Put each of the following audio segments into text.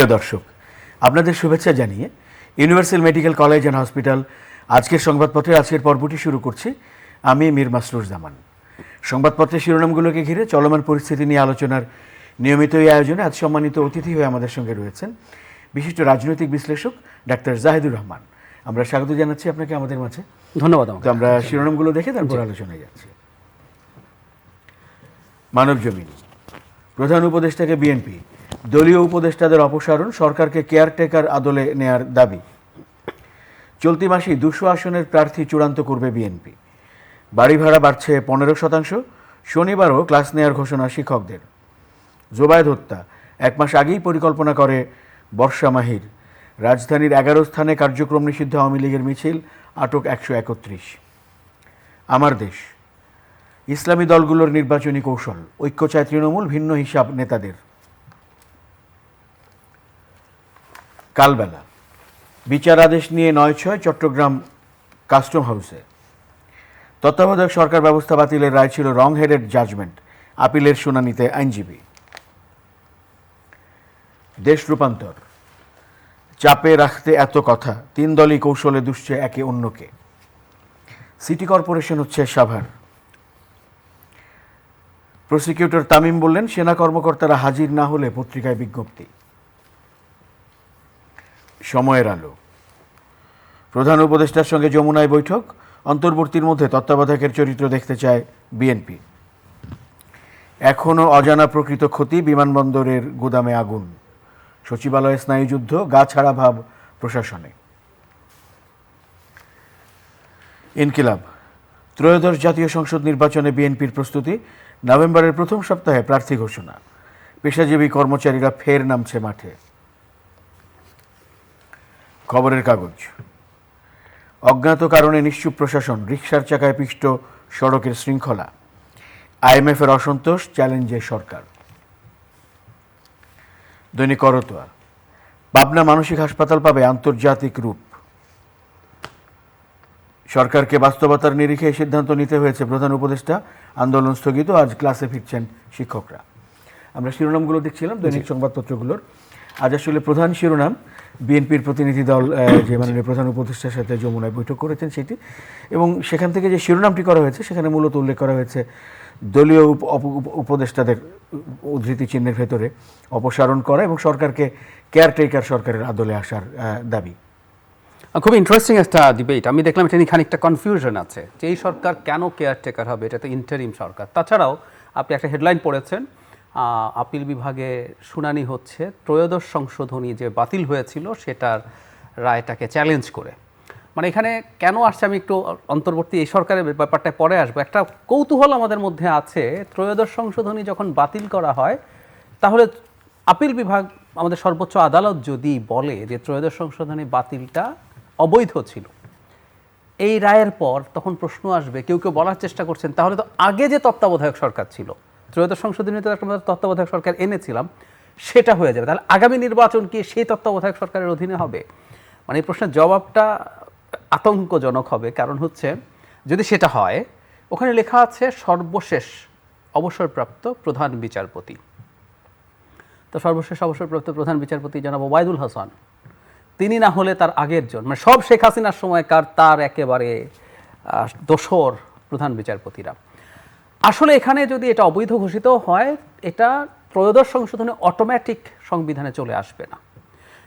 প্রিয় দর্শক, আপনাদের শুভেচ্ছা জানিয়ে universal medical college and hospital আজকের সংবাদপত্রের আজকের পর্বটি শুরু করছি। আমি মীর মাসরুর জামান। সংবাদপত্রের শিরোনামগুলোকে ঘিরে চলমান পরিস্থিতি নিয়ে আলোচনার নিয়মিত এই আয়োজনে আজ সম্মানিত অতিথি হয়ে আমাদের সঙ্গে রয়েছেন বিশিষ্ট রাজনৈতিক বিশ্লেষক ডাক্তার জাহিদুর রহমান। আমরা স্বাগত জানাচ্ছি আপনাকে আমাদের মাঝে। ধন্যবাদ। তো আমরা শিরোনামগুলো দেখে তারপর আলোচনায় যাচ্ছি। মানবজমিন, প্রধান উপদেষ্টাকে বিএনপি, দলীয় উপদেষ্টাদের অপসারণ, সরকারকে কেয়ারটেকার আদলে নেয়ার দাবি। চলতি মাসেই 200 আসনের প্রার্থী চূড়ান্ত করবে বিএনপি। বাড়ি ভাড়া বাড়ছে 15%। শনিবারও ক্লাস নেয়ার ঘোষণা শিক্ষকদের। জোবায়েদ হত্যা, 1 মাস আগেই পরিকল্পনা করে বর্ষা মাহির। রাজধানীর 11 স্থানে কার্যক্রম নিষিদ্ধ আওয়ামী লীগের মিছিল, আটক 131। আমার দেশ, ইসলামী দলগুলোর নির্বাচনী কৌশল, ঐক্য চায় তৃণমূল, ভিন্ন হিসাব নেতাদের। কালবেলা, বিচার আদেশ নিয়ে 9/6 চট্টগ্রাম কাস্টম হাউসে। তত্ত্বাবধায়ক সরকার ব্যবস্থা বাতিলের রায় ছিল রং হেডেড জাজমেন্ট, আপিলের শুনানিতে আইনজীবী। দেশ রূপান্তর, চাপে রাখতে এত কথা, 3 দলই কৌশলে দুষছে একে অন্যকে। সিটি কর্পোরেশন হচ্ছে সাভার। প্রসিকিউটর তামিম বললেন, সেনা কর্মকর্তারা হাজির না হলে পত্রিকায় বিজ্ঞপ্তি। সময়ের আলো, প্রধান উপদেষ্টার সঙ্গে যমুনায় বৈঠক, অন্তর্বর্তীর মধ্যে তত্ত্বাবধায়কের চরিত্র দেখতে চায় বিএনপি। এখনও অজানা প্রকৃত ক্ষতি, বিমানবন্দরের গুদামে আগুন। সচিবালয়ে স্নায়ুযুদ্ধ, গা ছাড়া ভাব প্রশাসনে। ইনকিলাব, ত্রয়োদশ জাতীয় সংসদ নির্বাচনে বিএনপির প্রস্তুতি, নভেম্বরের প্রথম সপ্তাহে প্রার্থী ঘোষণা। পেশাজীবী কর্মচারীরা ফের নামছে মাঠে। খবরের কাগজ, অজ্ঞাত কারণে নিশ্চুপ প্রশাসন, রিকশার চাকায় পিষ্ট সড়কের শৃঙ্খলা। আইএমএফের অসন্তোষ, চ্যালেঞ্জে সরকার। দৈনিক করতোয়া, পাবনা মানসিক হাসপাতাল পাবে আন্তর্জাতিক রূপ। সরকারকে বাস্তবতার নিরিখে সিদ্ধান্ত নিতে হয়েছে, প্রধান উপদেষ্টা। আন্দোলন স্থগিত, আজ ক্লাসে ফিরছেন শিক্ষকরা। আমরা শিরোনামগুলো দেখছিলাম দৈনিক সংবাদপত্রগুলোর। আজ আসলে প্রধান শিরোনাম বিএনপির প্রতিনিধি দল যে মাননীয় প্রধান উপদেষ্টার সাথে যমুনায় বৈঠক করেছেন সেটি, এবং সেখান থেকে যে শিরোনামটি করা হয়েছে সেখানে মূলত উল্লেখ করা হয়েছে দলীয় উপদেষ্টাদের উদ্ধৃতি চিহ্নের ভেতরে অপসারণ করা এবং সরকারকে কেয়ারটেকার সরকারের আদলে আসার দাবি। খুব ইন্টারেস্টিং একটা ডিবেট। আমি দেখলাম এটা নিয়ে খানিকটা কনফিউশন আছে যে এই সরকার কেন কেয়ারটেকার হবে, এটা তো ইন্টারিম সরকার। তাছাড়াও আপনি একটা হেডলাইন পড়েছেন, আপিল বিভাগে শুনানি হচ্ছে ত্রয়োদশ সংশোধনী যে বাতিল হয়েছিল সেটার রায়টাকে চ্যালেঞ্জ করে। মানে এখানে কেন আসছে আমি একটু অন্তর্বর্তী এই সরকারের ব্যাপারটায় পরে আসবো। একটা কৌতূহল আমাদের মধ্যে আছে, ত্রয়োদশ সংশোধনী যখন বাতিল করা হয় তাহলে আপিল বিভাগ, আমাদের সর্বোচ্চ আদালত যদি বলে যে ত্রয়োদশ সংশোধনী বাতিলটা অবৈধ ছিল, এই রায়ের পর তখন প্রশ্ন আসবে, কেউ কেউ বলার চেষ্টা করছেন তাহলে তো আগে যে তত্ত্বাবধায়ক সরকার ছিল, ত্রয়োদশ সংশোধনীতে আমরা তত্ত্বাবধায়ক সরকার এনেছিলাম, সেটা হয়ে যাবে, তাহলে আগামী নির্বাচন কি সেই তত্ত্বাবধায়ক সরকারের অধীনে হবে? মানে এই প্রশ্নের জবাবটা আতঙ্কজনক হবে। কারণ হচ্ছে যদি সেটা হয়, ওখানে লেখা আছে সর্বশেষ অবসরপ্রাপ্ত প্রধান বিচারপতি। তো সর্বশেষ অবসরপ্রাপ্ত প্রধান বিচারপতি জনাব ওবায়দুল হাসান, তিনি না হলে তার আগের জন, মানে সব শেখ হাসিনার সময়কার তার একেবারে দোসর প্রধান বিচারপতিরা। আসলে এখানে যদি এটা অবৈধ ঘোষিত হয়, এটা ত্রয়োদশ সংশোধনে অটোমেটিক সংবিধানে চলে আসবে না।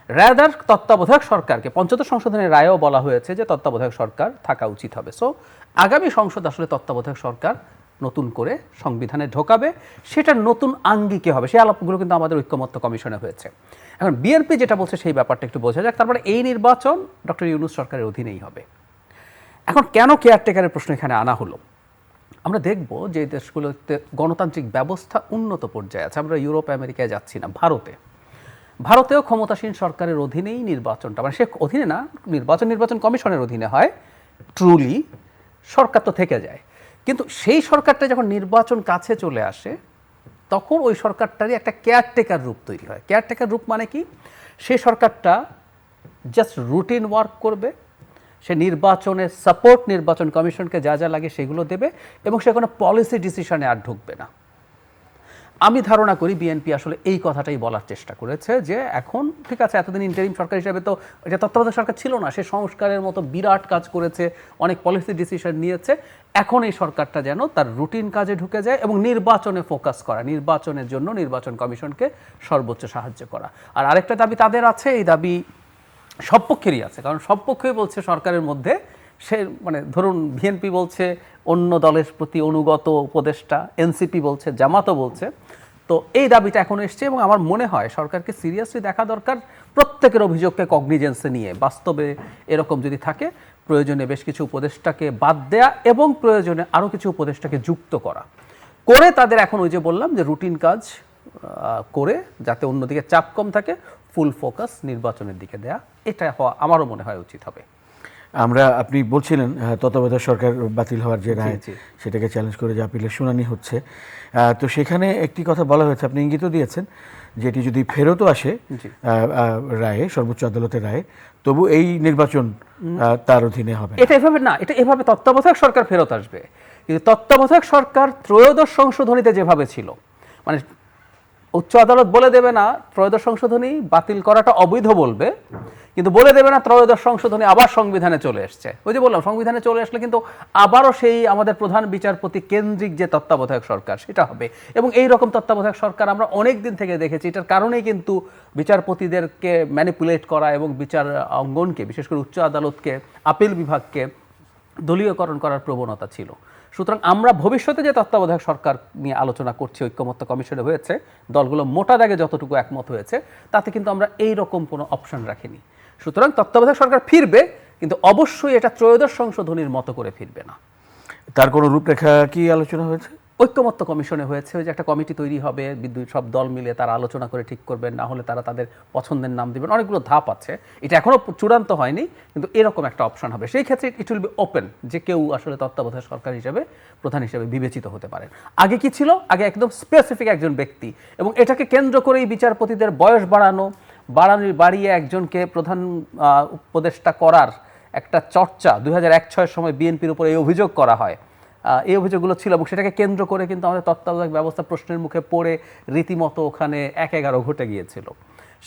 রাদার তত্ত্বাবধায়ক সরকারকে, পঞ্চদশ সংশোধনের রায়েও বলা হয়েছে যে তত্ত্বাবধায়ক সরকার থাকা উচিত হবে। সো আগামী সংসদ আসলে তত্ত্বাবধায়ক সরকার নতুন করে সংবিধানে ঢোকাবে, সেটা নতুন আঙ্গিকে হবে। সেই আলাপগুলো কিন্তু আমাদের ঐক্যমত্য কমিশনে হয়েছে। এখন বিএনপি যেটা বলছে সেই ব্যাপারটা একটু বোঝা যাক। তারপরে এই নির্বাচন ডক্টর ইউনূস সরকারের অধীনেই হবে। এখন কেন কেয়ারটেকারের প্রশ্ন এখানে আনা হলো? আমরা দেখব যে দেশগুলোতে গণতান্ত্রিক ব্যবস্থা উন্নত পর্যায়ে আছে। আমরা ইউরোপ আমেরিকায় যাচ্ছি না, ভারতেও ক্ষমতাসীন সরকারের অধীনেই নির্বাচনটা, মানে সে অধীনে না, নির্বাচন কমিশনের অধীনে হয়। ট্রুলি সরকার তো থেকে যায়, কিন্তু সেই সরকারটা যখন নির্বাচন কাছে চলে আসে তখন ওই সরকারটারই একটা কেয়ারটেকার রূপ তৈরি হয়। কেয়ারটেকার রূপ মানে কি? সেই সরকারটা জাস্ট রুটিন ওয়ার্ক করবে, সে নির্বাচনের সাপোর্ট, নির্বাচন কমিশনকে যা যা লাগে সেগুলো দেবে, এবং সে কোনো পলিসি ডিসিশনে আর ঢুকবে না। আমি ধারণা করি বিএনপি আসলে এই কথাটাই বলার চেষ্টা করেছে যে এখন ঠিক আছে, এতদিন ইন্টারিম সরকার হিসেবে তো এটা তত্ত্বাবধায়ক সরকার ছিল না, সে সংস্কারের মতো বিরাট কাজ করেছে, অনেক পলিসি ডিসিশন নিয়েছে, এখন এই সরকারটা যেন তার রুটিন কাজে ঢুকে যায় এবং নির্বাচনে ফোকাস করা, নির্বাচনের জন্য নির্বাচন কমিশনকে সর্বোচ্চ সাহায্য করা। আর আরেকটা দাবি তাদের আছে, এই দাবি সব পক্ষেরই আছে, কারণ সব পক্ষই বলছে সরকারের মধ্যে সে মানে ধরুন বিএনপি বলছে অন্য দলের প্রতি অনুগত উপদেষ্টা, এনসিপি বলছে, জামাতও বলছে। তো এই দাবিটা এখন এসছে এবং আমার মনে হয় সরকারকে সিরিয়াসলি দেখা দরকার, প্রত্যেকের অভিযোগকে কগনিজেন্সে নিয়ে বাস্তবে এরকম যদি থাকে প্রয়োজনে বেশ কিছু উপদেষ্টাকে বাদ দেয়া এবং প্রয়োজনে আরও কিছু উপদেষ্টাকে যুক্ত করা, করে তাদের এখন ওই যে বললাম যে রুটিন কাজ করে যাতে অন্যদিকে চাপ কম থাকে, ফুল ফোকাস নির্বাচনের দিকে দেয়া, এটা হওয়া আমারও মনে হয় উচিত হবে। আপনি বলছিলেন তত্ত্বাবধায়ক সরকার বাতিল হওয়ার যে রায় সেটাকে চ্যালেঞ্জ করে যে আপিলের শুনানি হচ্ছে, তো সেখানে একটি কথা বলা হয়েছে, আপনি ইঙ্গিতও দিয়েছেন যে এটি যদি ফেরতও আসে রায়ে, সর্বোচ্চ আদালতের রায়ে, তবু এই নির্বাচন তার অধীনে হবে। এটা এভাবে না, এটা এভাবে তত্ত্বাবধায়ক সরকার ফেরত আসবে, কিন্তু তত্ত্বাবধায়ক সরকার ত্রয়োদশ সংশোধনীতে যেভাবে ছিল, মানে উচ্চ আদালত বলে দেবে না ত্রয়োদশ সংশোধনী বাতিল করাটা অবৈধ বলবে, কিন্তু বলে দেবে না ত্রয়োদশ সংশোধনী আবার সংবিধানে চলে এসছে। ওই যে বললাম সংবিধানে চলে আসলে কিন্তু আবারও সেই আমাদের প্রধান বিচারপতি কেন্দ্রিক যে তত্ত্বাবধায়ক সরকার সেটা হবে, এবং এই রকম তত্ত্বাবধায়ক সরকার আমরা অনেক দিন থেকে দেখেছি। এটার কারণেই কিন্তু বিচারপতিদেরকে ম্যানিপুলেট করা এবং বিচার অঙ্গনকে, বিশেষ করে উচ্চ আদালতকে, আপিল বিভাগকে দলীয়করণ করার প্রবণতা ছিল। সুতরাং আমরা ভবিষ্যতে যে তত্ত্বাবধায়ক সরকার নিয়ে আলোচনা করছি, ঐক্যমত্য কমিশনে হয়েছে, দলগুলো মোটা দাগে যতটুকু একমত হয়েছে, তাতে কিন্তু আমরা এই রকম কোনো অপশন রাখিনি। সুতরাং তত্ত্বাবধায়ক সরকার ফিরবে, কিন্তু অবশ্যই এটা ত্রয়োদশ সংশোধনীর মতো করে ফিরবে না। তার কোনো রূপরেখা কি আলোচনা হয়েছে? ঐক্যমত্য কমিশনে হয়েছে, ওই যে একটা কমিটি তৈরি হবে, সব দল মিলে তারা আলোচনা করে ঠিক করবেন, না হলে তারা তাদের পছন্দের নাম দিবেন, অনেকগুলো ধাপ আছে, এটা এখনও চূড়ান্ত হয়নি, কিন্তু এরকম একটা অপশন হবে। সেই ক্ষেত্রে ইট উইল বি ওপেন, যে কেউ আসলে তত্ত্বাবধায়ক সরকার হিসেবে, প্রধান হিসেবে বিবেচিত হতে পারেন। আগে কি ছিল? আগে একদম স্পেসিফিক একজন ব্যক্তি, এবং এটাকে কেন্দ্র করেই বিচারপতিদের বয়স বাড়িয়ে একজনকে প্রধান উপদেষ্টা করার একটা চর্চা 2001-06 সময় বিএনপির উপর এই অভিযোগ করা হয়, এই অভিযোগগুলো ছিল, এবং সেটাকে কেন্দ্র করে কিন্তু আমাদের তত্ত্বাবধায়ক ব্যবস্থা প্রশ্নের মুখে পড়ে রীতিমতো ওখানে 1-11 ঘটে গিয়েছিল।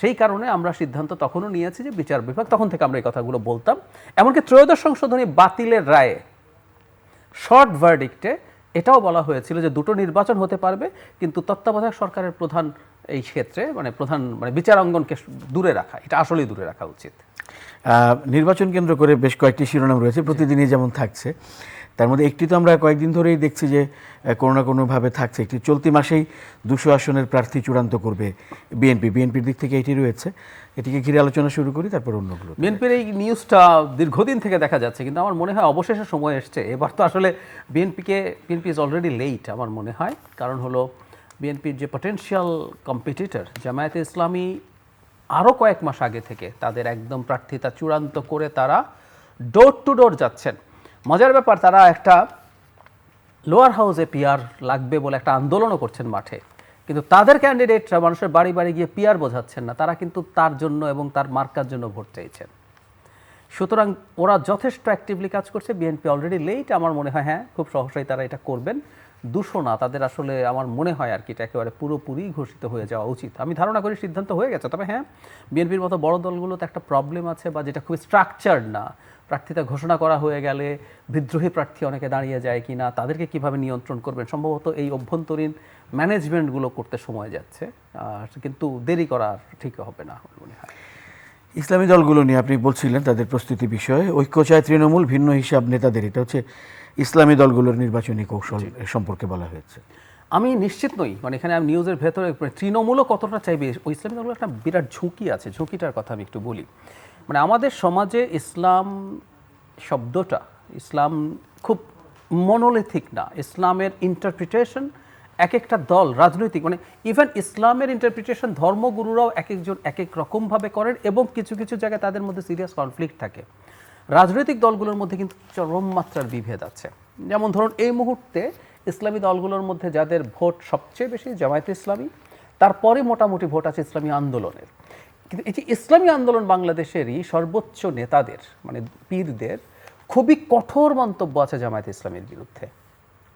সেই কারণে আমরা সিদ্ধান্ত তখনও নিয়েছি যে বিচার বিভাগ, তখন থেকে আমরা এই কথাগুলো বলতাম, এমনকি ত্রয়োদশ সংশোধনী বাতিলের রায়ে শর্ট ভার্ডিক্টে এটাও বলা হয়েছিল যে দুটো নির্বাচন হতে পারবে, কিন্তু তত্ত্বাবধায়ক সরকারের প্রধান এই ক্ষেত্রে মানে বিচারাঙ্গনকে দূরে রাখা, এটা আসলেই দূরে রাখা উচিত। নির্বাচন কেন্দ্র করে বেশ কয়েকটি শিরোনাম রয়েছে, প্রতিদিনই যেমন থাকছে, তার মধ্যে একটি তো আমরা কয়েকদিন ধরেই দেখছি যে কোনো না কোনোভাবে থাকছে, একটি চলতি মাসেই 200 আসনের প্রার্থী চূড়ান্ত করবে বিএনপির দিক থেকে এটি রয়েছে, এটিকে ঘিরে আলোচনা শুরু করি, তারপর অন্যগুলো। বিএনপির এই নিউজটা দীর্ঘদিন থেকে দেখা যাচ্ছে, কিন্তু আমার মনে হয় অবশেষে সময় এসছে। এবার তো আসলে বিএনপি ইজ অলরেডি লেট আমার মনে হয়, কারণ হলো বিএনপির যে পটেনশিয়াল কম্পিটিটর জামায়াতে ইসলামী আরও কয়েক মাস আগে থেকে তাদের একদম প্রার্থিতা চূড়ান্ত করে তারা ডোর টু ডোর যাচ্ছেন। মজার ব্যাপার, তারা একটা লোয়ার হাউসে পিআর লাগবে বলে একটা আন্দোলনও করছেন মাঠে, কিন্তু তাদের ক্যান্ডিডেটরা মানুষের বাড়ি বাড়ি গিয়ে পিআর বোঝাচ্ছেন না, তারা কিন্তু তার জন্য এবং তার মার্কার জন্য ভোট চাইছেন। সুতরাং ওরা যথেষ্ট অ্যাক্টিভলি কাজ করছে। বিএনপি অলরেডি লেট, আমার মনে হয় হ্যাঁ খুব সহসাই তারা এটা করবেন। 200 না, তাদের আসলে আমার মনে হয় আর কি এটা একেবারে পুরোপুরি ঘোষিত হয়ে যাওয়া উচিত। আমি ধারণা করি সিদ্ধান্ত হয়ে গেছে, তবে হ্যাঁ বিএনপির মতো বড় দলগুলোতে একটা প্রবলেম আছে, বা যেটা খুব স্ট্রাকচার্ড না, প্রার্থিতা ঘোষণা করা হয়ে গেলে বিদ্রোহী প্রার্থী অনেকে দাঁড়িয়ে যায় কিনা, তাদেরকে কিভাবে নিয়ন্ত্রণ করবেন, সম্ভবত এই অভ্যন্তরীণ ম্যানেজমেন্টগুলো করতে সময় যাচ্ছে, কিন্তু দেরি করা ঠিক হবে না মনে হয়। ইসলামী দলগুলো নিয়ে আপনি বলছিলেন তাদের প্রস্তুতি বিষয়ে, ঐক্য চায় তৃণমূল, ভিন্ন হিসাব নেতাদের, এটা হচ্ছে ইসলামী দলগুলোর নির্বাচনী কৌশল সম্পর্কে বলা হয়েছে। আমি নিশ্চিত নই, মানে এখানে আমি নিউজের ভেতরে তৃণমূলও কতটা চাইবে, ওই ইসলামী দলগুলো একটা বিরাট ঝুঁকি আছে, ঝুঁকিটার কথা আমি একটু বলি। মানে আমাদের সমাজে ইসলাম শব্দটা, ইসলাম খুব মনোলিথিক না, ইসলামের ইন্টারপ্রিটেশন এক একটা দল রাজনৈতিক, মানে ইভেন ইসলামের ইন্টারপ্রিটেশন ধর্মগুরুরাও এক একজন এক এক রকমভাবে করেন, এবং কিছু কিছু জায়গায় তাদের মধ্যে সিরিয়াস কনফ্লিক্ট থাকে। রাজনৈতিক দলগুলোর মধ্যে কিন্তু চরম মাত্রার বিভেদ আছে। যেমন ধরুন এই মুহূর্তে ইসলামী দলগুলোর মধ্যে যাদের ভোট সবচেয়ে বেশি জামায়াতে ইসলামী, তারপরে মোটামুটি ভোট আছে ইসলামী আন্দোলনের। কিন্তু এই যে ইসলামী আন্দোলন বাংলাদেশেরই সর্বোচ্চ নেতাদের, মানে পীরদের খুবই কঠোর মন্তব্য আছে জামায়াতে ইসলামীর বিরুদ্ধে,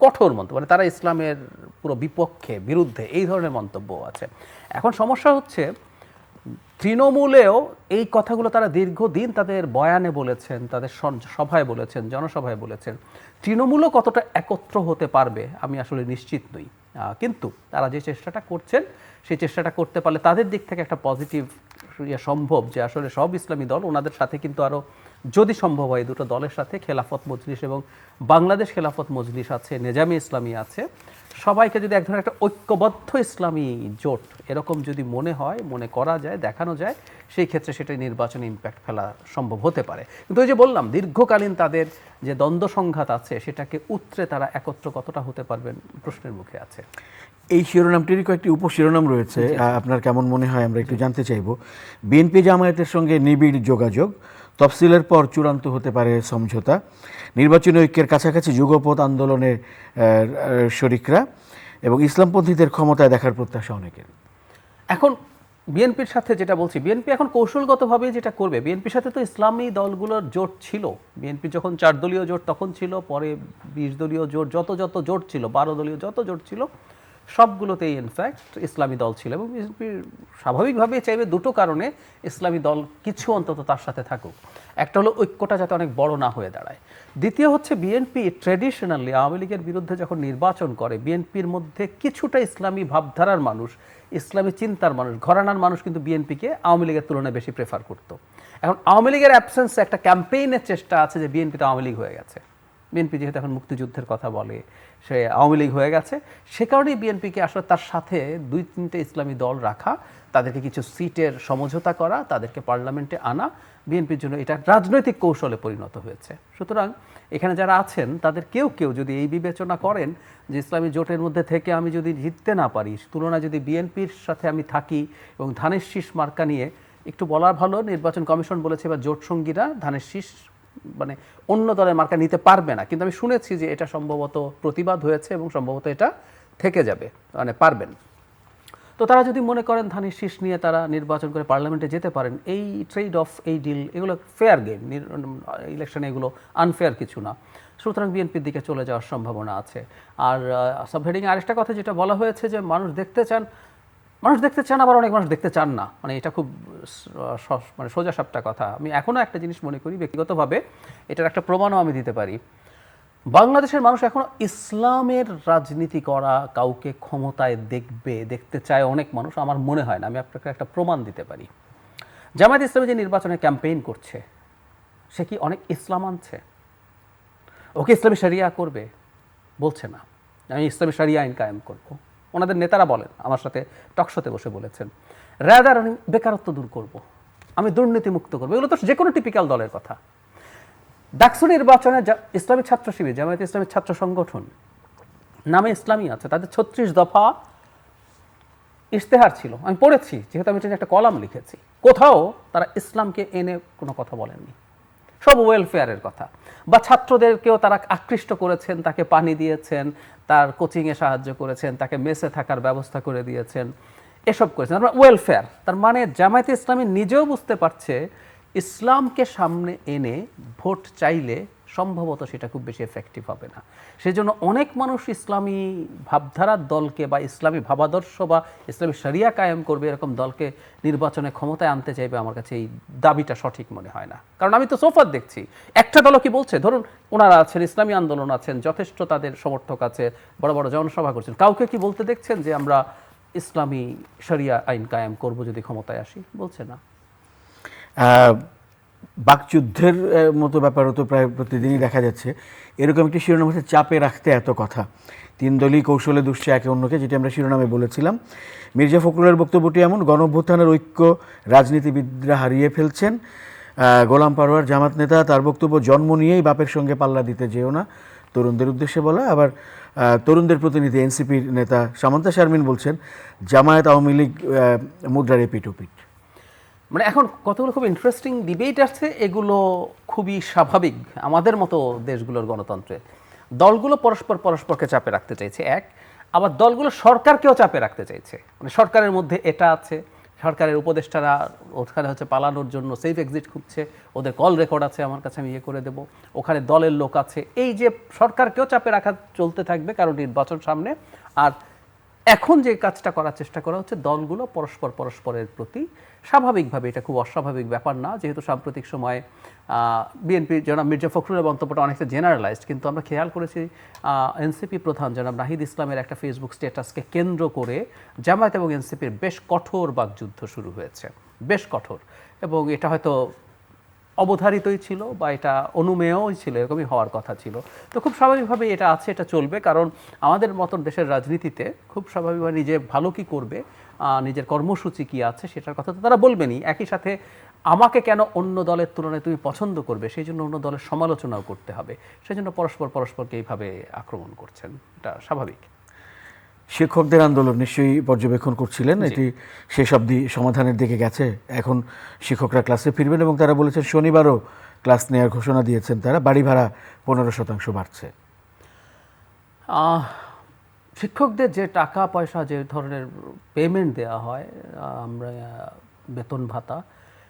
কঠোর মন্তব্য, মানে তারা ইসলামের পুরো বিপক্ষে বিরুদ্ধে এই ধরনের মন্তব্য আছে। এখন সমস্যা হচ্ছে তৃণমূলেও এই কথাগুলো তারা দীর্ঘদিন তাদের বয়ানে বলেছেন, তাদের সভায় বলেছেন, জনসভায় বলেছেন। তৃণমূলও কতটা একত্র হতে পারবে আমি আসলে নিশ্চিত নই, কিন্তু তারা যে চেষ্টাটা করছেন সেই চেষ্টাটা করতে পারলে তাদের দিক থেকে একটা পজিটিভ সম্ভব যে আসলে সব ইসলামী দল ওনাদের সাথে কিন্তু আরও যদি সম্ভব হয় দুটো দলের সাথে খেলাফত মজলিস এবং বাংলাদেশ খেলাফত মজলিস আছে, নেজামে ইসলামী আছে, সবাইকে যদি এক ধরনের একটা ঐক্যবদ্ধ ইসলামী জোট এরকম যদি মনে করা যায়, দেখানো যায়, সেই ক্ষেত্রে সেটা নির্বাচনে ইম্প্যাক্ট ফেলা সম্ভব হতে পারে। কিন্তু ওই যে বললাম দীর্ঘকালীন তাদের যে দ্বন্দ্ব সংঘাত আছে সেটাকে উতরে তারা একত্র কতটা হতে পারবেন প্রশ্নের মুখে আছে। এই শিরোনামটিরই কয়েকটি উপশিরোনাম রয়েছে, আপনার কেমন মনে হয় আমরা একটু জানতে চাইব। বিএনপি জামায়াতের সঙ্গে নিবিড় যোগাযোগ, তফসিলের পর চূড়ান্ত হতে পারে সমঝোতা, নির্বাচনী ঐক্যের কাছাকাছি যুগপৎ আন্দোলনের শরিকরা এবং ইসলামপন্থীদের ক্ষমতায় দেখার প্রত্যাশা অনেকের। এখন বিএনপির সাথে যেটা বলছি, বিএনপি এখন কৌশলগতভাবে যেটা করবে, বিএনপির সাথে তো ইসলামী দলগুলোর জোট ছিল। বিএনপি যখন 4 দলীয় জোট তখন ছিল, পরে 20 দলীয় জোট, যত জোট ছিল, 12 দলীয় যত জোট ছিল সবগুলোতেই ইনফ্যাক্ট ইসলামী দল ছিল। এবং বিএনপি স্বাভাবিকভাবেই চাইবে দুটো কারণে ইসলামী দল কিছু অন্তত তার সাথে থাকুক। একটা হলো ঐক্যটা যাতে অনেক বড় না হয়ে দাঁড়ায়। দ্বিতীয় হচ্ছে বিএনপি ট্র্যাডিশনালি আওয়ামী লীগের বিরুদ্ধে যখন নির্বাচন করে, বিএনপির মধ্যে কিছুটা ইসলামী ভাবধারার মানুষ, ইসলামী চিন্তার মানুষ, ঘরানার মানুষ কিন্তু বিএনপিকে আওয়ামী লীগের তুলনায় বেশি প্রেফার করত। এখন আওয়ামী লীগের অ্যাবসেন্সে একটা ক্যাম্পেইনের চেষ্টা আছে যে বিএনপি তো আওয়ামী লীগ হয়ে গেছে, বিএনপি যেহেতু এখন মুক্তিযুদ্ধের কথা বলে, সে আওয়ামী লীগ হয়ে গেছে, সে কারণেই বিএনপিকে আসলে তার সাথে 2-3টে ইসলামী দল রাখা, তাদেরকে কিছু সিটের সমঝোতা করা, তাদেরকে পার্লামেন্টে আনা, বিএনপির জন্য এটা রাজনৈতিক কৌশলে পরিণত হয়েছে। সুতরাং এখানে যারা আছেন তাদের কেউ কেউ যদি এই বিবেচনা করেন যে ইসলামী জোটের মধ্যে থেকে আমি যদি জিততে না পারি, তুলনায় যদি বিএনপির সাথে আমি থাকি এবং ধানের শীষ মার্কা নিয়ে, একটু বলা ভালো নির্বাচন কমিশন বলেছে এবার জোট সঙ্গীরা ধানের শীষ মানে অন্য দলের মার্কা নিতে পারবে না, কিন্তু আমি শুনেছি যে এটা সম্ভবত প্রতিবাদ হয়েছে এবং সম্ভবত এটা থেকে যাবে, মানে পারবেন। তো তারা যদি মনে করেন ধানের শীষ নিয়ে তারা নির্বাচন করে পার্লামেন্টে যেতে পারেন, এই ট্রেড অফ, এই ডিল, এগুলো ফেয়ার গেম, ইলেকশনে এগুলো আনফেয়ার কিছু না। সুতরাং বিএনপির দিকে চলে যাওয়ার সম্ভাবনা আছে। আর সাবহেডিং আরেকটা কথা যেটা বলা হয়েছে যে মানুষ দেখতে চান, আবার অনেক মানুষ দেখতে চান না, মানে এটা খুব মানে সোজা সাপটা কথা। আমি এখনও একটা জিনিস মনে করি ব্যক্তিগতভাবে, এটার একটা প্রমাণও আমি দিতে পারি। বাংলাদেশের মানুষ এখনো ইসলামের রাজনীতি করা কাউকে ক্ষমতায় দেখতে চায় অনেক মানুষ, আমার মনে হয় না। আমি আপনাকে একটা প্রমাণ দিতে পারি। জামায়াত ইসলামী যে নির্বাচনে ক্যাম্পেইন করছে, সে কি অনেক ইসলাম আনছে? ওকে ইসলামী শরিয়া করবে? বলছে না। আমি ইসলামী শরিয়া আইন কায়েম করব। ওনাদের নেতারা বলেন, আমার সাথে টকশোতে বসে বলেছেন, রাদার আমি বেকারত্ব দূর করব, আমি দুর্নীতি মুক্ত করবো। এগুলো তো যে কোনো টিপিক্যাল দলের কথা। ডাকসু নির্বাচনে ইসলামী ছাত্র শিবির, জামায়াত ইসলামী ছাত্র সংগঠন নামে ইসলামী আছে, তাদের 36 দফা ইশতেহার ছিল, আমি পড়েছি, যেহেতু আমি একটা কলাম লিখেছি। কোথাও তারা ইসলামকে এনে কোনো কথা বলেননি, সব ওয়েলফেয়ারের কথা। বা ছাত্রদেরকেও তারা আকৃষ্ট করেছেন, তাকে পানি দিয়েছেন, তার কোচিংয়ে সাহায্য করেছেন, তাকে মেসে থাকার ব্যবস্থা করে দিয়েছেন, এসব করেছেন। ওয়েলফেয়ার, তার মানে জামায়াতে ইসলামী নিজেও বুঝতে পারছে ইসলামকে সামনে এনে ভোট চাইলে সম্ভবত সেটা খুব বেশি এফেক্টিভ হবে না। সেজন্য অনেক মানুষ ইসলামী ভাবধারার দলকে বা ইসলামী ভাবাদর্শ বা ইসলামী শরিয়া কায়েম করবে এরকম দলকে নির্বাচনে ক্ষমতায় আনতে চাইবে, আমার কাছে এই দাবিটা সঠিক মনে হয় না। কারণ আমি তো সোফার দেখছি, একটা দলও কি বলছে, ধরুন ওনারা আছেন, ইসলামী আন্দোলন আছেন, যথেষ্ট তাদের সমর্থক আছে, বড় বড় জনসভা করছেন, কাউকে কি বলতে দেখছেন যে আমরা ইসলামী শরিয়া আইন কায়েম করব যদি ক্ষমতায় আসি? বলছে না। বাকযুদ্ধের মতো ব্যাপারও তো প্রায় প্রতিদিনই দেখা যাচ্ছে। এরকম একটি শিরোনাম হচ্ছে চাপে রাখতে এত কথা, 3 দলই কৌশলে দুষছে একে অন্যকে, যেটি আমরা শিরোনামে বলেছিলাম। মির্জা ফখরুলের বক্তব্যটি এমন, গণঅভ্যুত্থানের ঐক্য রাজনীতিবিদরা হারিয়ে ফেলছেন। গোলাম পারোয়ার জামাত নেতা, তার বক্তব্য জন্ম নিয়েই বাপের সঙ্গে পাল্লা দিতে যেও না, তরুণদের উদ্দেশ্যে বলা। আবার তরুণদের প্রতিনিধি এনসিপির নেতা সামান্তা শারমিন বলছেন জামায়াত আওয়ামী লীগ মুদ্রার এপিঠ। মানে এখন কতগুলো খুব ইন্টারেস্টিং ডিবেট আছে, এগুলো খুবই স্বাভাবিক আমাদের মতো দেশগুলোর গণতন্ত্রে। দলগুলো পরস্পরকে চাপে রাখতে চাইছে এক, আবার দলগুলো সরকারকেও চাপে রাখতে চাইছে। মানে সরকারের মধ্যে এটা আছে, সরকারের উপদেষ্টারা ওখানে হচ্ছে পালানোর জন্য সেফ এক্সিট খুঁজছে, ওদের কল রেকর্ড আছে আমার কাছে, আমি করে দেবো। ওখানে দলের লোক আছে, এই যে সরকারকেও চাপে রাখা চলতে থাকবে কারণ নির্বাচন সামনে। আর এখন যে কাজটা করার চেষ্টা করা হচ্ছে, দলগুলো পরস্পরের প্রতি স্বাভাবিকভাবে, এটা খুব অস্বাভাবিক ব্যাপার না, যেহেতু সাম্প্রতিক সময়ে বিএনপি জনাব মির্জা ফখরুলের মন্তব্যটা অনেকটা জেনারেলাইজড, কিন্তু আমরা খেয়াল করেছি এনসিপি প্রধান জনাব নাহিদ ইসলামের একটা ফেসবুক স্ট্যাটাসকে কেন্দ্র করে জামায়াত এবং এনসিপির বেশ কঠোর বাকযুদ্ধ শুরু হয়েছে, বেশ কঠোর, এবং এটা হয়তো অবধারিতই ছিল বা এটা অনুমেয়ই ছিল, এরকমই হওয়ার কথা ছিল। তো খুব স্বাভাবিকভাবে এটা আছে, এটা চলবে, কারণ আমাদের মতন দেশের রাজনীতিতে খুব স্বাভাবিকভাবে নিজে ভালো কি করবে, নিজের কর্মসূচি কি আছে সেটার কথা তো তারা বলবেনই, একই সাথে আমাকে কেন অন্য দলের তুলনায় তুমি পছন্দ করবে সেই জন্য অন্য দলের সমালোচনাও করতে হবে, সেই জন্য পরস্পরকে এইভাবে আক্রমণ করছেন, এটা স্বাভাবিক। শিক্ষকদের আন্দোলন নিশ্চয়ই পর্যবেক্ষণ করছিলেন, এটি শেষ অবধি সমাধানের দিকে গেছে। এখন শিক্ষকরা ক্লাসে ফিরবেন এবং তারা বলেছেন শনিবারও ক্লাস নেওয়ার ঘোষণা দিয়েছেন তারা। বাড়ি ভাড়া 15% বাড়ছে। শিক্ষকদের যে টাকা পয়সা, যে ধরনের পেমেন্ট দেওয়া হয়, আমরা বেতন ভাতা,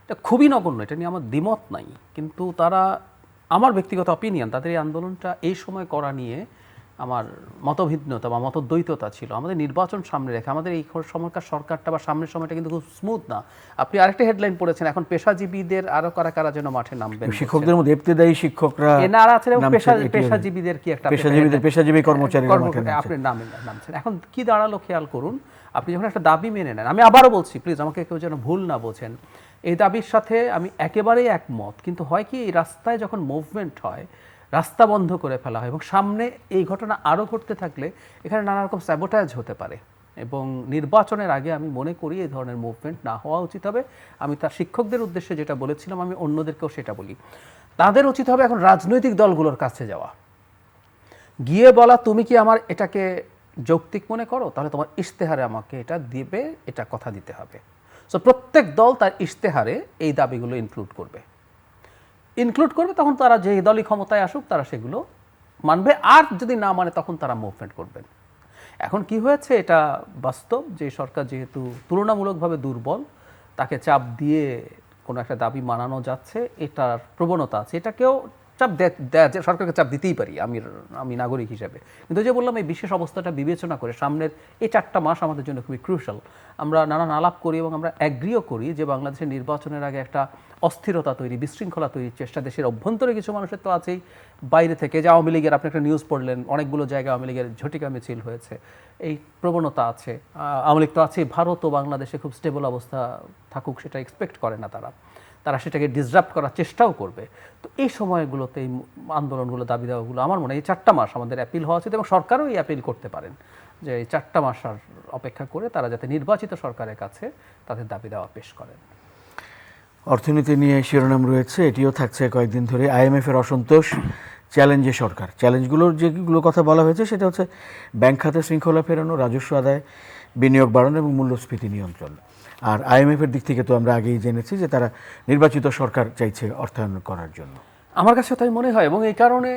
এটা খুবই নগণ্য, এটা নিয়ে আমার দ্বিমত নাই, কিন্তু তারা, আমার ব্যক্তিগত অপিনিয়ন, তাদের এই আন্দোলনটা এই সময় করা নিয়ে আমার মতভিন্নতা বা মতদ্বৈততা ছিল। আমাদের নির্বাচন সামনে রেখে আমাদের এই সময়কার সরকারটা বা সামনের সময়টা কিন্তু খুব স্মুথ না। আপনি আরেকটা হেডলাইন পড়েছেন, এখন পেশাজীবীদের আরো কারা যেন মাঠে নামবেন, শিক্ষকদের মধ্যে ইবতেদায়ী শিক্ষকরা এনারা আছেন এবং পেশাজীবীদের কি একটা পেশাজীবী কর্মচারীরা মাঠে আপনি নামছেন। এখন কি দাঁড়ালো খেয়াল করুন, আপনি যখন একটা দাবি মেনে নেন, আমি আবারও বলছি প্লিজ আমাকে কেউ যেন ভুল না বোঝেন, এই দাবির সাথে আমি একেবারেই একমত, কিন্তু হয় কি, এই রাস্তায় যখন মুভমেন্ট হয়, রাস্তা বন্ধ করে ফেলা হয় এবং সামনে এই ঘটনা আরও ঘটতে থাকলে এখানে নানা রকম স্যাবোটাজ হতে পারে, এবং নির্বাচনের আগে আমি মনে করি এই ধরনের মুভমেন্ট না হওয়া উচিত হবে। আমি তার শিক্ষকদের উদ্দেশ্যে যেটা বলেছিলাম, আমি অন্যদেরকেও সেটা বলি, তাদের উচিত হবে এখন রাজনৈতিক দলগুলোর কাছে যাওয়া, গিয়ে বলা তুমি কি আমার এটাকে যৌক্তিক মনে করো, তাহলে তোমার ইশতেহারে আমাকে এটা দিবে, এটা কথা দিতে হবে। সো প্রত্যেক দল তার ইশতেহারে এই দাবিগুলো ইনক্লুড করবে, তখন তারা যে দলই ক্ষমতায় আসুক তারা সেগুলো মানবে, আর যদি না মানে তখন তারা মুভমেন্ট করবেন। এখন কি হয়েছে, এটা বাস্তব যে সরকার যেহেতু তুলনামূলকভাবে দুর্বল, তাকে চাপ দিয়ে কোনো একটা দাবি মানানো যাচ্ছে, এটার প্রবণতা আছে, এটাকেও চাপ সরকারকে চাপ দিতেই পারি আমি নাগরিক হিসেবে, কিন্তু যে বললাম এই বিশেষ অবস্থাটা বিবেচনা করে সামনের এই 4টা মাস আমাদের জন্য খুবই ক্রুশাল। আমরা নানান আলাপ করি এবং আমরা অ্যাগ্রিও করি যে বাংলাদেশের নির্বাচনের আগে একটা অস্থিরতা তৈরি, বিশৃঙ্খলা তৈরির চেষ্টা দেশের অভ্যন্তরে কিছু মানুষের তো আছেই, বাইরে থেকে যে আওয়ামী লীগের, আপনি একটা নিউজ পড়লেন, অনেকগুলো জায়গায় আওয়ামী লীগের ঝটিকা মিছিল হয়েছে, এই প্রবণতা আছে। আওয়ামী লীগ তো আছে, ভারত ও বাংলাদেশে খুব স্টেবল অবস্থা থাকুক সেটা এক্সপেক্ট করে না, তারা সেটাকে ডিসরাপ্ট করার চেষ্টাও করবে। তো এই সময়গুলোতে এই আন্দোলনগুলো, দাবি দাওয়াগুলো, আমার মনে হয় এই 4টা মাস আমাদের অ্যাপিল হওয়া উচিত, এবং সরকারও এই অ্যাপিল করতে পারেন যে এই 4টা মাস আর অপেক্ষা করে তারা যাতে নির্বাচিত সরকারের কাছে তাদের দাবি দাওয়া পেশ করেন। অর্থনীতি নিয়ে শিরোনাম রয়েছে, এটিও থাকছে কয়েকদিন ধরে। IMF এর অসন্তোষ, চ্যালেঞ্জে সরকার। চ্যালেঞ্জগুলোর যেগুলো কথা বলা হয়েছে সেটা হচ্ছে ব্যাংক খাতে শৃঙ্খলা ফেরানো, রাজস্ব আদায়, বিনিয়োগ বাড়ানো এবং মূল্যস্ফীতি নিয়ন্ত্রণ। আর IMF এর দিক থেকে তো আমরা আগেই জেনেছি যে তারা নির্বাচিত সরকার চাইছে অর্থায়ন করার জন্য। আমার কাছে তাই মনে হয়, এবং এই কারণে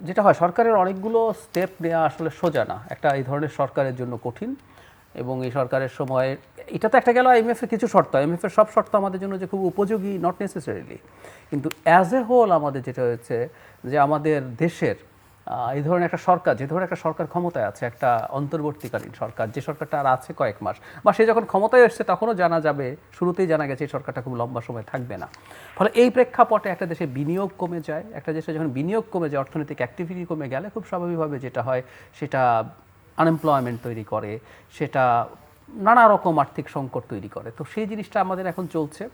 যেটা হয়, সরকারের অনেকগুলো স্টেপ নেওয়া আসলে সোজা না, একটা এই ধরনের সরকারের জন্য কঠিন, এবং এই সরকারের সময় এটা তো একটা গেল IMF এর কিছু শর্ত, IMF এর সব শর্ত আমাদের জন্য যে খুব উপযোগী নট নেসেসারিলি, কিন্তু অ্যাজ এ হোল আমাদের যেটা হয়েছে যে আমাদের দেশের এই ধরনের একটা সরকার, যে ধরনের একটা সরকার ক্ষমতায় আছে, একটা অন্তর্বর্তীকালীন সরকার, যে সরকারটা আর আছে কয়েক মাস, বা সে যখন ক্ষমতায় এসছে তখনও জানা যাবে, শুরুতেই জানা গেছে এই সরকারটা খুব লম্বা সময় থাকবে না। ফলে এই প্রেক্ষাপটে একটা দেশে বিনিয়োগ কমে যায়, একটা দেশে যখন বিনিয়োগ কমে যায়, অর্থনৈতিক অ্যাক্টিভিটি কমে গেলে খুব স্বাভাবিকভাবে যেটা হয় সেটা আনএমপ্লয়মেন্ট তৈরি করে, সেটা নানা রকম আর্থিক সংকট তৈরি করে। তো সেই জিনিসটা আমাদের এখন চলছে,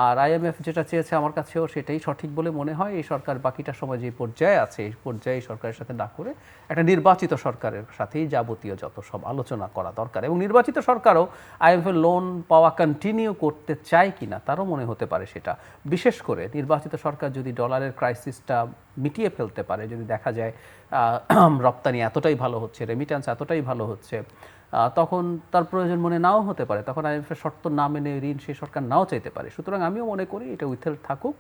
আর IMF যেটা চেয়েছে আমার কাছেও সেটাই সঠিক বলে মনে হয়। এই সরকার বাকিটা সময় যে পর্যায়ে আছে, এই পর্যায়ে সরকারের সাথে না করে একটা নির্বাচিত সরকারের সাথেই যাবতীয় যত সব আলোচনা করা দরকার, এবং নির্বাচিত সরকারও IMF এর লোন পাওয়া কন্টিনিউ করতে চায় কিনা তারও মনে হতে পারে সেটা। বিশেষ করে নির্বাচিত সরকার যদি ডলারের ক্রাইসিসটা মিটিয়ে ফেলতে পারে, যদি দেখা যায় রপ্তানি এতটাই ভালো হচ্ছে, রেমিট্যান্স এতটাই ভালো হচ্ছে, তখন তার প্রয়োজন মনে নাও হতে পারে, তখন IMF এর শর্ত না মেনে ঋণ সেই সরকার নাও চাইতে পারে। সুতরাং আমিও মনে করি এটা উইথহেল্ড থাকুক,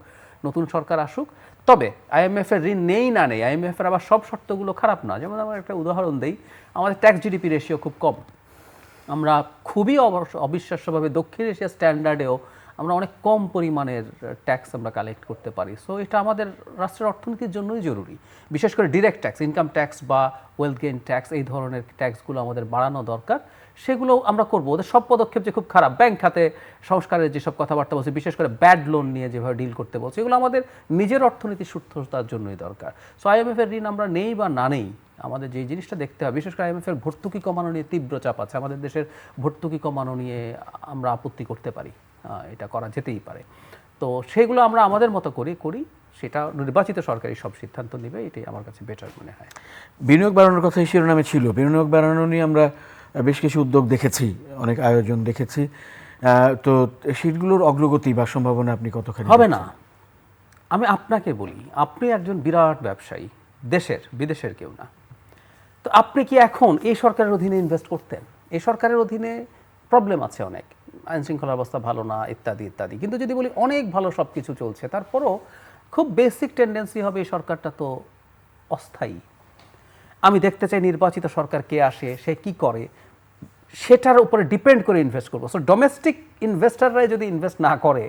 নতুন সরকার আসুক। তবে IMF এর ঋণ নেই না নেই, IMF এর আবার সব শর্তগুলো খারাপ না। যেমন আমার একটা উদাহরণ দেই, আমাদের ট্যাক্স GDP রেশিও খুব কম, আমরা খুবই অবিশ্বাস্যভাবে দক্ষিণ এশিয়া স্ট্যান্ডার্ডেও আমরা অনেক কম পরিমাণের ট্যাক্স আমরা কালেক্ট করতে পারি। সো এটা আমাদের রাষ্ট্রের অর্থনীতির জন্যই জরুরি। বিশেষ করে ডিরেক্ট ট্যাক্স, ইনকাম ট্যাক্স বা ওয়েলথ গেইন ট্যাক্স, এই ধরনের ট্যাক্সগুলো আমাদের বাড়ানো দরকার। সেগুলো আমরা করব। ওদের সব পদক্ষেপ যে খুব খারাপ, ব্যাংক খাতে সংস্কারের যেসব কথাবার্তা বলছে, বিশেষ করে ব্যাড লোন নিয়ে যেভাবে ডিল করতে বলছে, এগুলো আমাদের নিজের অর্থনীতির সুস্থতার জন্যই দরকার। সো আইএমএফের ঋণ আমরা নেই বা না নেই, আমাদের যে জিনিসটা দেখতে হবে, বিশেষ করে আইএমএফের ভর্তুকি কমানো নিয়ে তীব্র চাপ আছে। আমাদের দেশের ভর্তুকি কমানো নিয়ে আমরা আপত্তি করতে পারি, এটা করা যেতেই পারে। তো সেগুলো আমরা আমাদের মতো করি, সেটা নির্বাচিত সরকারি সব সিদ্ধান্ত নেবে, এটাই আমার কাছে বেটার মনে হয়। বিনিয়োগ বাড়ানোর কথা এই শিরোনামে ছিল। বিনিয়োগ বাড়ানো নিয়ে আমরা বেশ কিছু উদ্যোগ দেখেছি, অনেক আয়োজন দেখেছি। তো সেগুলোর অগ্রগতি বা সম্ভাবনা আপনি কতখানি হবে না? আমি আপনাকে বলি, আপনি একজন বিরাট ব্যবসায়ী, দেশের বিদেশের কেউ না। তো আপনি কি এখন এই সরকারের অধীনে ইনভেস্ট করতেন? এই সরকারের অধীনে প্রবলেম আছে অনেক, আইন শৃঙ্খলার অবস্থা ভালো না, ইত্যাদি ইত্যাদি। কিন্তু যদি বলি অনেক ভালো সব কিছু চলছে, তারপরও খুব বেসিক টেন্ডেন্সি হবে এই সরকারটা তো অস্থায়ী। আমি দেখতে চাই নির্বাচিত সরকার কে আসে, সে কি করে, সেটার উপরে ডিপেন্ড করে ইনভেস্ট করবো। সো ডোমেস্টিক ইনভেস্টাররাই যদি ইনভেস্ট না করে,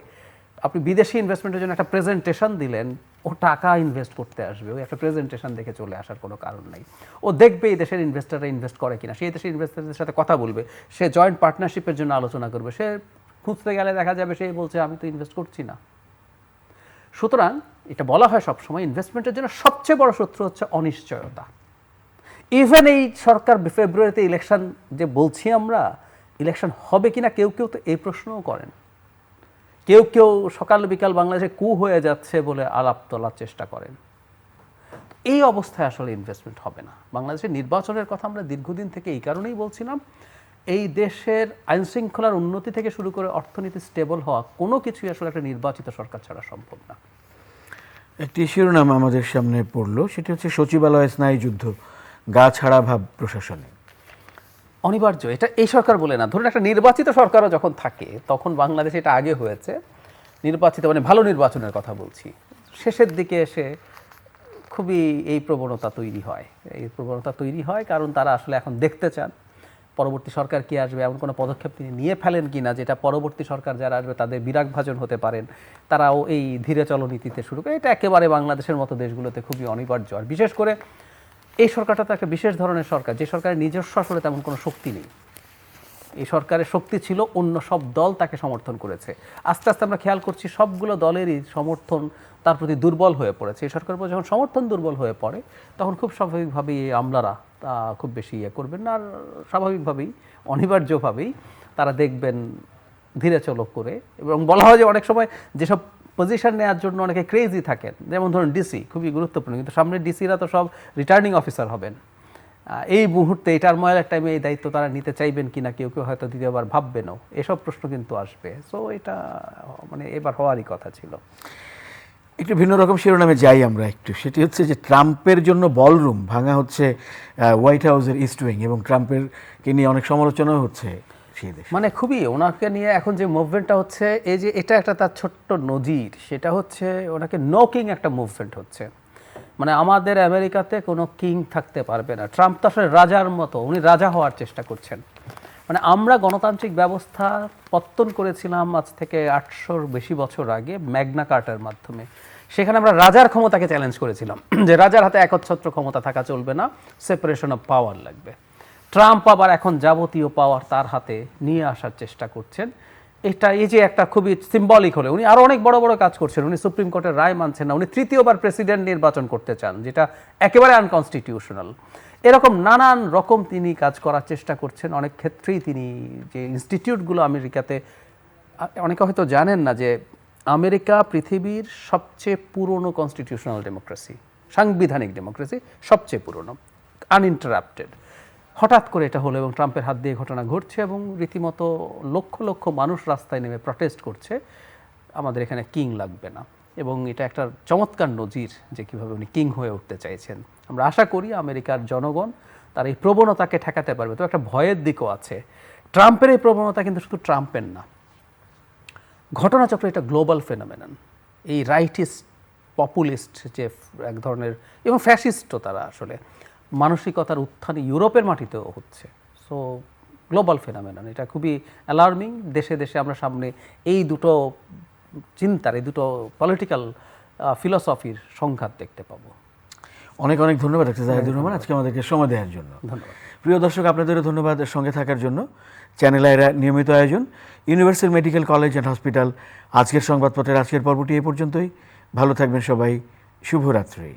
আপনি বিদেশি ইনভেস্টমেন্টের জন্য একটা প্রেজেন্টেশন দিলেন, ও টাকা ইনভেস্ট করতে আসবে, ওই একটা প্রেজেন্টেশন দেখে চলে আসার কোনো কারণ নাই। ও দেখবে এই দেশের ইনভেস্টাররা ইনভেস্ট করে কিনা, সেই দেশের ইনভেস্টারদের সাথে কথা বলবে, সে জয়েন্ট পার্টনারশিপের জন্য আলোচনা করবে। সে খুঁজতে গেলে দেখা যাবে সে বলছে আমি তো ইনভেস্ট করছি না। সুতরাং এটা বলা হয় সবসময়, ইনভেস্টমেন্টের জন্য সবচেয়ে বড় শত্রু হচ্ছে অনিশ্চয়তা। ইভেন এই সরকার ফেব্রুয়ারিতে ইলেকশন যে বলছি আমরা, ইলেকশন হবে কিনা কেউ কেউ তো এই প্রশ্নও করেন। কেউ কেউ সকাল বিকাল বাংলাদেশে কু হয়ে যাচ্ছে বলে আলাপ তোলার চেষ্টা করেন। এই অবস্থায় আসলে ইনভেস্টমেন্ট হবে না। বাংলাদেশের নির্বাচনের কথা আমরা দীর্ঘদিন থেকে এই কারণেই বলছিলাম, এই দেশের আইন শৃঙ্খলার উন্নতি থেকে শুরু করে অর্থনীতি স্টেবল হওয়া, কোনো কিছুই আসলে একটা নির্বাচিত সরকার ছাড়া সম্ভব না। একটি শিরোনাম আমাদের সামনে পড়লো, সেটি হচ্ছে সচিবালয়ে স্নায়ুযুদ্ধ, গা ছাড়া ভাব প্রশাসনে। অনিবার্য, এটা এই সরকার বলে না, ধরুন একটা নির্বাচিত সরকারও যখন থাকে, তখন বাংলাদেশে এটা আগে হয়েছে, নির্বাচিত মানে ভালো নির্বাচনের কথা বলছি, শেষের দিকে এসে খুবই এই প্রবণতা তৈরি হয়। কারণ তারা আসলে এখন দেখতে চান পরবর্তী সরকার কি আসবে, এমন কোনো পদক্ষেপ তিনি নিয়ে ফেলেন কিনা যেটা পরবর্তী সরকার যারা আসবে তাদের বিরাগভাজন হতে পারেন। তারাও এই ধীরে চলনীতিতে শুরু করে, এটা একেবারে বাংলাদেশের মতো দেশগুলোতে খুবই অনিবার্য। আর বিশেষ করে এই সরকারটা তো একটা বিশেষ ধরনের সরকার, যে সরকারের নিজস্ব আসলে তেমন কোনো শক্তি নেই। এই সরকারের শক্তি ছিল অন্য সব দল তাকে সমর্থন করেছে। আস্তে আস্তে আমরা খেয়াল করছি সবগুলো দলেরই সমর্থন তার প্রতি দুর্বল হয়ে পড়েছে। এই সরকারের প্রতি যখন সমর্থন দুর্বল হয়ে পড়ে, তখন খুব স্বাভাবিকভাবেই এই আমলারা খুব বেশি করবেন না। আর স্বাভাবিকভাবেই অনিবার্যভাবেই তারা দেখবেন ধীরে চলক করে। এবং বলা হয় যে অনেক সময় যেসব পজিশন নেওয়ার জন্য অনেকে ক্রেজি থাকেন, যেমন ধরুন ডিসি খুবই গুরুত্বপূর্ণ, কিন্তু সামনের ডিসিরা তো সব রিটার্নিং অফিসার হবেন। এই মুহূর্তে এই টার্মোয়ালের টাইমে এই দায়িত্ব তারা নিতে চাইবেন কিনা, কেউ কেউ হয়তো দ্বিতীয়বার ভাববেনও, এসব প্রশ্ন কিন্তু আসবে। সো এটা মানে এবার হওয়ারই কথা ছিল। একটু ভিন্ন রকম শিরোনামে যাই আমরা একটু, সেটি হচ্ছে যে ট্রাম্পের জন্য বলরুম ভাঙা হচ্ছে হোয়াইট হাউসের ইস্ট উইং, এবং ট্রাম্পেরকে নিয়ে অনেক সমালোচনাও হচ্ছে সেই দেশে। মানে খুবই ওনাকে নিয়ে এখন যে মুভমেন্টটা হচ্ছে, এই যে এটা একটা তার ছোট্ট নজির, সেটা হচ্ছে ওনাকে নো কিং একটা মুভমেন্ট হচ্ছে। মানে আমাদের আমেরিকাতে কোনো কিং থাকতে পারবে না, ট্রাম্প তো আসলে রাজার মতো, উনি রাজা হওয়ার চেষ্টা করছেন। মানে আমরা গণতান্ত্রিক ব্যবস্থা পত্তন করেছিলাম আজ থেকে 800 বেশি বছর আগে ম্যাগনা কার্টার মাধ্যমে। সেখানে আমরা রাজার ক্ষমতাকে চ্যালেঞ্জ করেছিলাম যে রাজার হাতে একচ্ছত্র ক্ষমতা থাকা চলবে না, সেপারেশন অফ পাওয়ার লাগবে। ট্রাম্প আবার এখন যাবতীয় পাওয়ার তার হাতে নিয়ে আসার চেষ্টা করছেন। এটা এই যে একটা খুবই সিম্বলিক হলে, উনি আরও অনেক বড় বড় কাজ করছেন। উনি সুপ্রিম কোর্টের রায় মানছেন না, উনি তৃতীয়বার প্রেসিডেন্ট নির্বাচন করতে চান, যেটা একেবারে আনকনস্টিটিউশনাল। এরকম নানান রকম তিনি কাজ করার চেষ্টা করছেন। অনেক ক্ষেত্রেই তিনি যে ইনস্টিটিউটগুলো আমেরিকাতে, অনেকে হয়তো জানেন না যে আমেরিকা পৃথিবীর সবচেয়ে পুরনো কনস্টিটিউশনাল ডেমোক্রেসি, সাংবিধানিক ডেমোক্রেসি, সবচেয়ে পুরনো, আনইন্টারাপ্টেড। হঠাৎ করে এটা হলো এবং ট্রাম্পের হাত দিয়ে ঘটনা ঘটছে এবং রীতিমতো লক্ষ লক্ষ মানুষ রাস্তায় নেমে প্রটেস্ট করছে, আমাদের এখানে কিং লাগবে না। এবং এটা একটা চমৎকার নজির যে কীভাবে উনি কিং হয়ে উঠতে চাইছেন। আমরা আশা করি আমেরিকার জনগণ তার এই প্রবণতাকে ঠেকাতে পারবে। তো একটা ভয়ের দিকও আছে। ট্রাম্পের এই প্রবণতা কিন্তু শুধু ট্রাম্পের না, ঘটনাচক্র এটা গ্লোবাল ফেনোমেনন। এই রাইটিস্ট পপুলিস্ট যে এক ধরনের, এবং ফ্যাসিস্টও তারা আসলে মানসিকতার উত্থান ইউরোপের মাটিতেও হচ্ছে। সো গ্লোবাল ফেনোমেনন, এটা খুবই অ্যালার্মিং। দেশে দেশে আমরা সামনে এই দুটো চিন্তার, এই দুটো পলিটিক্যাল ফিলসফির সংঘাত দেখতে পাবো। অনেক অনেক ধন্যবাদ ডাক্তার জাহিদুর রহমান আজকে আমাদেরকে সময় দেওয়ার জন্য। ধন্যবাদ। প্রিয় দর্শক, আপনাদেরও ধন্যবাদ সঙ্গে থাকার জন্য। চ্যানেল আইরা নিয়মিত আয়োজন universal medical college and hospital. আজকের সংবাদপত্রের আজকের পর্বটি এ পর্যন্তই। ভালো থাকবেন সবাই। শুভরাত্রি।